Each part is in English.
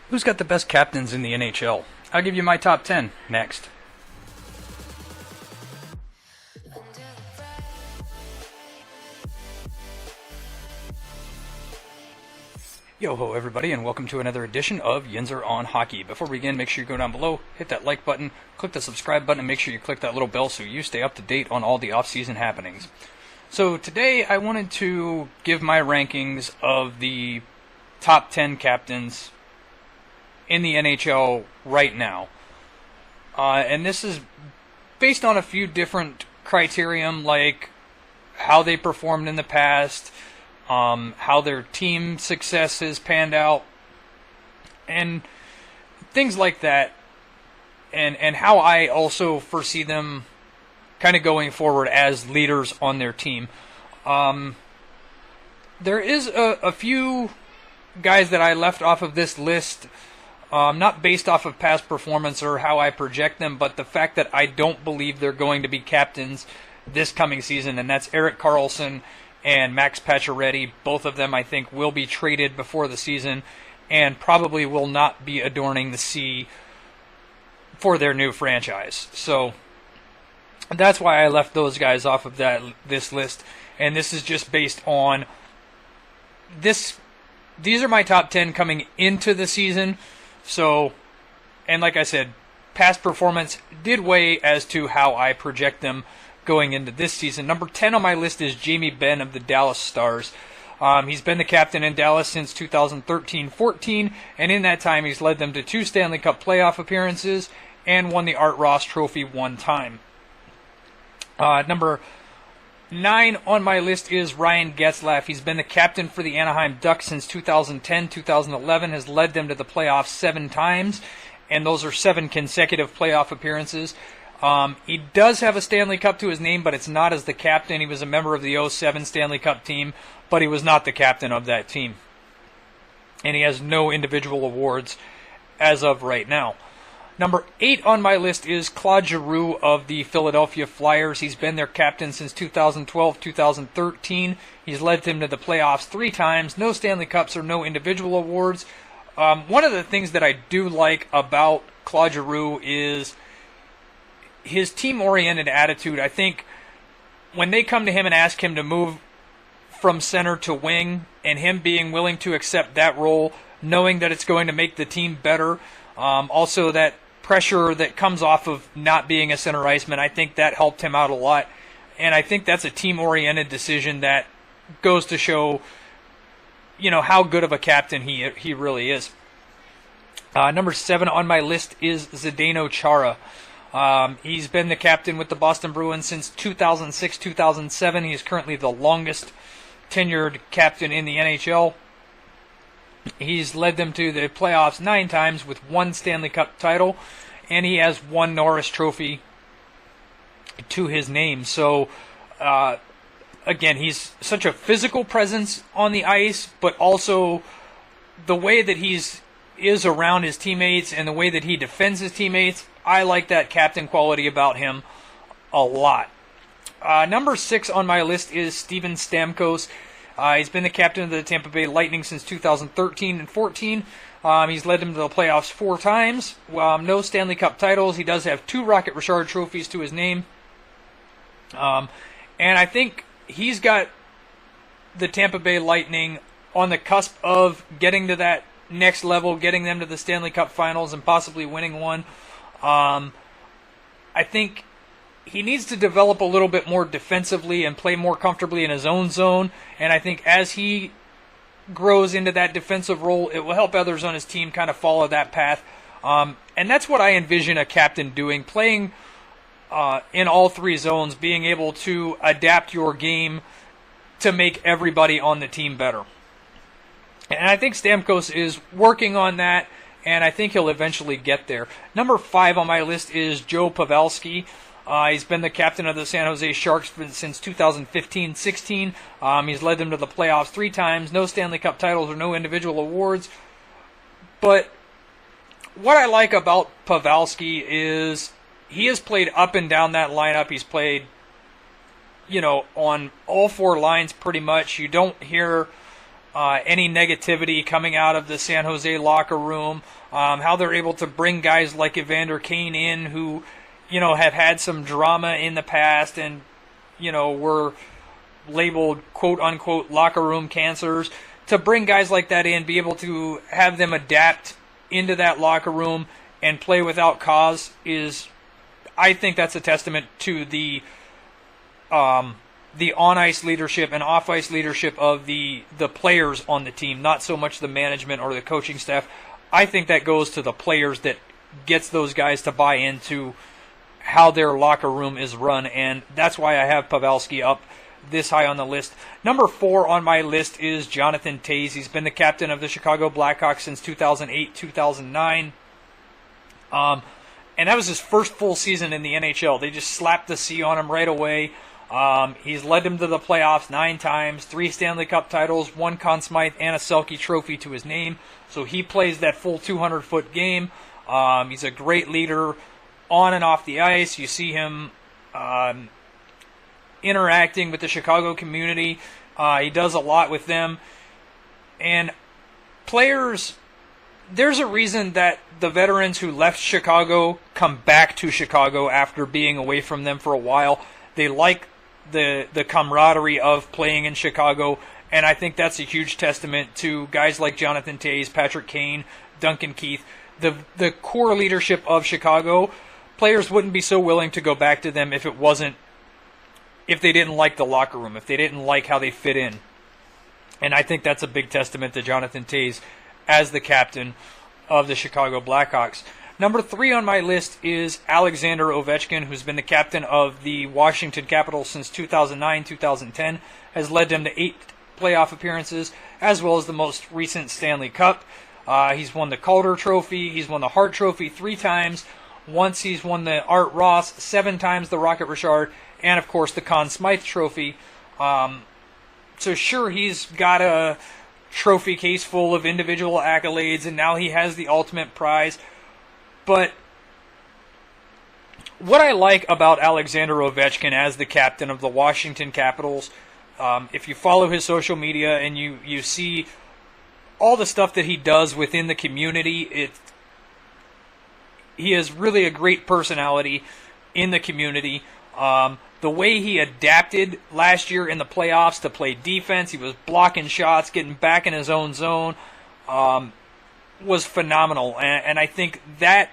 Who's got the best captains in the NHL? I'll give you my top 10 next. Yo ho everybody, and welcome to another edition of Yinzer on Hockey. Before we begin, make sure you go down below, hit that like button, click the subscribe button, and make sure you click that little bell so you stay up to date on all the off-season happenings. So today I wanted to give my rankings of the top 10 captains in the NHL right now. And this is based on a few different criterion, like how they performed in the past, how their team success has panned out, and things like that, and how I also foresee them kind of going forward as leaders on their team. There is a few guys that I left off of this list, not based off of past performance or how I project them, but the fact that I don't believe they're going to be captains this coming season, and that's Erik Karlsson and Max Pacioretty. Both of them, I think, will be traded before the season and probably will not be adorning the C for their new franchise. So that's why I left those guys off of this list, and this is just based on this. These are my top 10 coming into the season. So, and like I said, past performance did weigh as to how I project them going into this season. Number 10 on my list is Jamie Benn of the Dallas Stars. He's been the captain in Dallas since 2013-14, and in that time he's led them to 2 Stanley Cup playoff appearances and won the Art Ross Trophy 1 time. Number 9 on my list is Ryan Getzlaf. He's been the captain for the Anaheim Ducks since 2010-2011, has led them to the playoffs 7 times, and those are 7 consecutive playoff appearances. He does have a Stanley Cup to his name, but it's not as the captain. He was a member of the 2007 Stanley Cup team, but he was not the captain of that team. And he has no individual awards as of right now. Number 8 on my list is Claude Giroux of the Philadelphia Flyers. He's been their captain since 2012-2013. He's led them to the playoffs 3 times, no Stanley Cups or no individual awards. One of the things that I do like about Claude Giroux is his team-oriented attitude. I think when they come to him and ask him to move from center to wing, and him being willing to accept that role, knowing that it's going to make the team better, also that pressure that comes off of not being a center iceman, I think that helped him out a lot. And I think that's a team-oriented decision that goes to show, how good of a captain he really is. Number 7 on my list is Zdeno Chara. He's been the captain with the Boston Bruins since 2006-2007. He is currently the longest tenured captain in the NHL. He's led them to the playoffs 9 times with 1 Stanley Cup title, and he has 1 Norris Trophy to his name. So, again, he's such a physical presence on the ice, but also the way that is around his teammates and the way that he defends his teammates, I like that captain quality about him a lot. Number 6 on my list is Steven Stamkos. He's been the captain of the Tampa Bay Lightning since 2013 and 14. He's led them to the playoffs 4 times. No Stanley Cup titles. He does have 2 Rocket Richard trophies to his name. And I think he's got the Tampa Bay Lightning on the cusp of getting to that next level, getting them to the Stanley Cup Finals and possibly winning one. I think he needs to develop a little bit more defensively and play more comfortably in his own zone. And I think as he grows into that defensive role, it will help others on his team kind of follow that path. And that's what I envision a captain doing, playing in all 3 zones, being able to adapt your game to make everybody on the team better. And I think Stamkos is working on that, and I think he'll eventually get there. Number 5 on my list is Joe Pavelski. He's been the captain of the San Jose Sharks since 2015-16. He's led them to the playoffs 3 times, no Stanley Cup titles or no individual awards. But what I like about Pavelski is he has played up and down that lineup. He's played, on all 4 lines pretty much. You don't hear any negativity coming out of the San Jose locker room, how they're able to bring guys like Evander Kane in who, have had some drama in the past and, were labeled quote-unquote locker room cancers. To bring guys like that in, be able to have them adapt into that locker room and play without cause I think that's a testament to the on-ice leadership and off-ice leadership of the players on the team, not so much the management or the coaching staff. I think that goes to the players that gets those guys to buy into how their locker room is run, and that's why I have Pavelski up this high on the list. Number 4 on my list is Jonathan Toews. He's been the captain of the Chicago Blackhawks since 2008-2009. And that was his first full season in the NHL. They just slapped the C on him right away. He's led them to the playoffs 9 times, 3 Stanley Cup titles, 1 Conn Smythe, and a Selke trophy to his name. So he plays that full 200-foot game. He's a great leader on and off the ice. You see him interacting with the Chicago community. He does a lot with them. And players, there's a reason that the veterans who left Chicago come back to Chicago after being away from them for a while. They like the camaraderie of playing in Chicago, and I think that's a huge testament to guys like Jonathan Toews, Patrick Kane, Duncan Keith, the core leadership of Chicago. Players wouldn't be so willing to go back to them if they didn't like the locker room, if they didn't like how they fit in. And I think that's a big testament to Jonathan Toews as the captain of the Chicago Blackhawks. Number 3 on my list is Alexander Ovechkin, who's been the captain of the Washington Capitals since 2009-2010, has led them to 8 playoff appearances, as well as the most recent Stanley Cup. He's won the Calder Trophy, he's won the Hart Trophy 3 times, once he's won the Art Ross, 7 times the Rocket Richard, and of course the Conn Smythe Trophy. So sure, he's got a trophy case full of individual accolades, and now he has the ultimate prize. But what I like about Alexander Ovechkin as the captain of the Washington Capitals, if you follow his social media and you see all the stuff that he does within the community, he is really a great personality in the community. The way he adapted last year in the playoffs to play defense, he was blocking shots, getting back in his own zone, was phenomenal. And I think that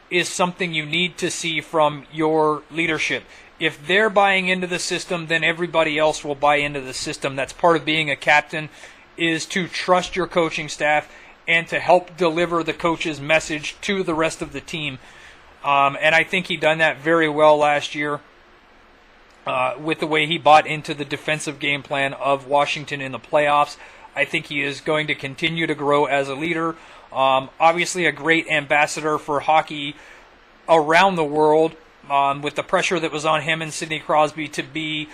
is something you need to see from your leadership. If they're buying into the system, then everybody else will buy into the system. That's part of being a captain, is to trust your coaching staff and to help deliver the coach's message to the rest of the team. And I think he done that very well last year with the way he bought into the defensive game plan of Washington in the playoffs. I think he is going to continue to grow as a leader. Obviously a great ambassador for hockey around the world, with the pressure that was on him and Sidney Crosby to be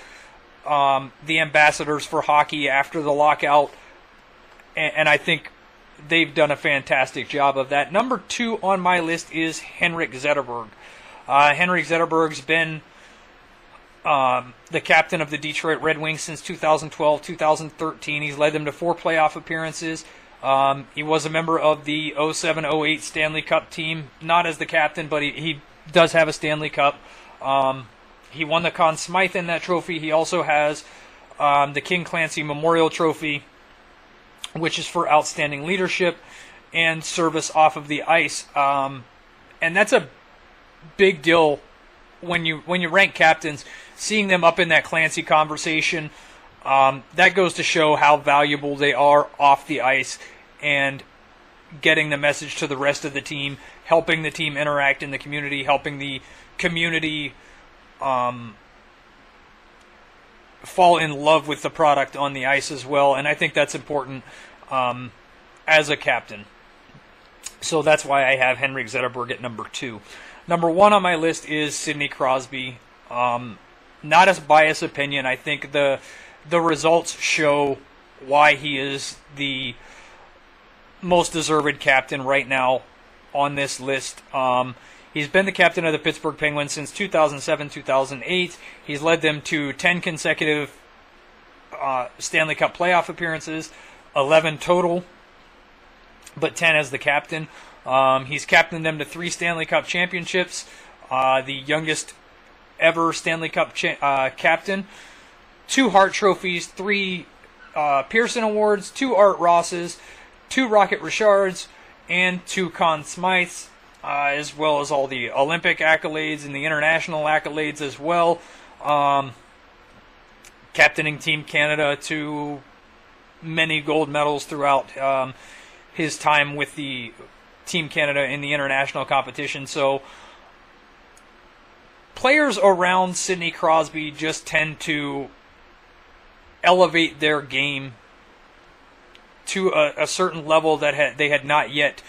the ambassadors for hockey after the lockout. And I think they've done a fantastic job of that. Number 2 on my list is Henrik Zetterberg. Henrik Zetterberg's been the captain of the Detroit Red Wings since 2012-2013. He's led them to 4 playoff appearances. He was a member of the 07-08 Stanley Cup team, not as the captain, but he does have a Stanley Cup. He won the Conn Smythe in that trophy. He also has the King Clancy Memorial Trophy, which is for outstanding leadership and service off of the ice. And that's a big deal when you rank captains, seeing them up in that Clancy conversation. That goes to show how valuable they are off the ice and getting the message to the rest of the team, helping the team interact in the community, helping the community fall in love with the product on the ice as well. And I think that's important as a captain. So that's why I have Henrik Zetterberg at number 2. Number 1 on my list is Sidney Crosby. Not a biased opinion. I think the results show why he is the most deserved captain right now on this list. He's been the captain of the Pittsburgh Penguins since 2007-2008. He's led them to 10 consecutive Stanley Cup playoff appearances, 11 total, but 10 as the captain. He's captained them to 3 Stanley Cup championships, the youngest ever Stanley Cup captain, 2 Hart trophies, 3 Pearson Awards, 2 Art Rosses, 2 Rocket Richards, and 2 Conn Smythes, as well as all the Olympic accolades and the international accolades as well. Captaining Team Canada to many gold medals throughout his time with the Team Canada in the international competition. So players around Sidney Crosby just tend to elevate their game to a certain level that they had not yet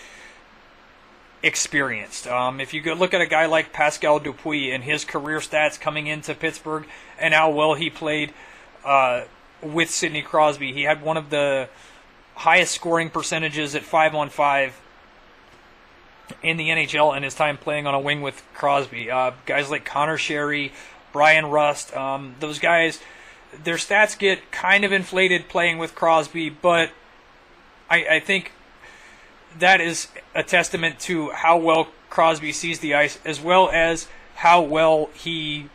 experienced. If you go look at a guy like Pascal Dupuis and his career stats coming into Pittsburgh and how well he played with Sidney Crosby, he had one of the highest scoring percentages at 5-on-5 in the NHL in his time playing on a wing with Crosby. Guys like Connor Sherry, Brian Rust, those guys, their stats get kind of inflated playing with Crosby, but I think that is a testament to how well Crosby sees the ice, as well as how well he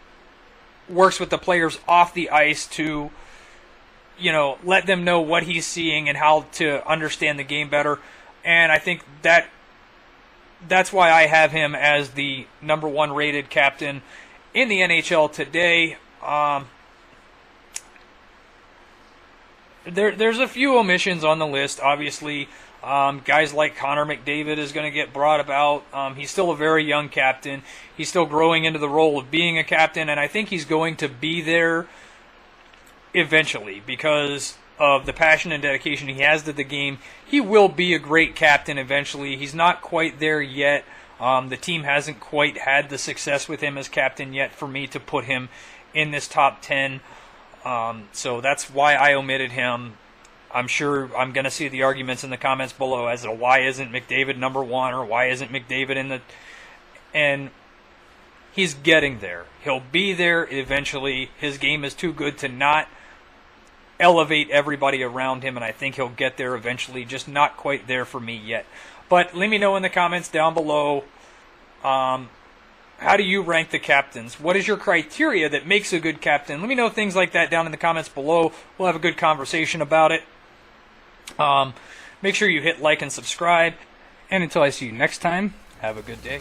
works with the players off the ice to, let them know what he's seeing and how to understand the game better. And I think that's why I have him as the number 1 rated captain in the NHL today. There's a few omissions on the list, obviously. Guys like Connor McDavid is going to get brought about. He's still a very young captain. He's still growing into the role of being a captain, and I think he's going to be there eventually because of the passion and dedication he has to the game. He will be a great captain eventually. He's not quite there yet. The team hasn't quite had the success with him as captain yet for me to put him in this top 10. So that's why I omitted him. I'm sure I'm going to see the arguments in the comments below as to why isn't McDavid number 1 or why isn't McDavid in the... And he's getting there. He'll be there eventually. His game is too good to not elevate everybody around him, and I think he'll get there eventually, just not quite there for me yet. But let me know in the comments down below, how do you rank the captains? What is your criteria that makes a good captain? Let me know things like that down in the comments below. We'll have a good conversation about it. Make sure you hit like and subscribe. And until I see you next time, have a good day.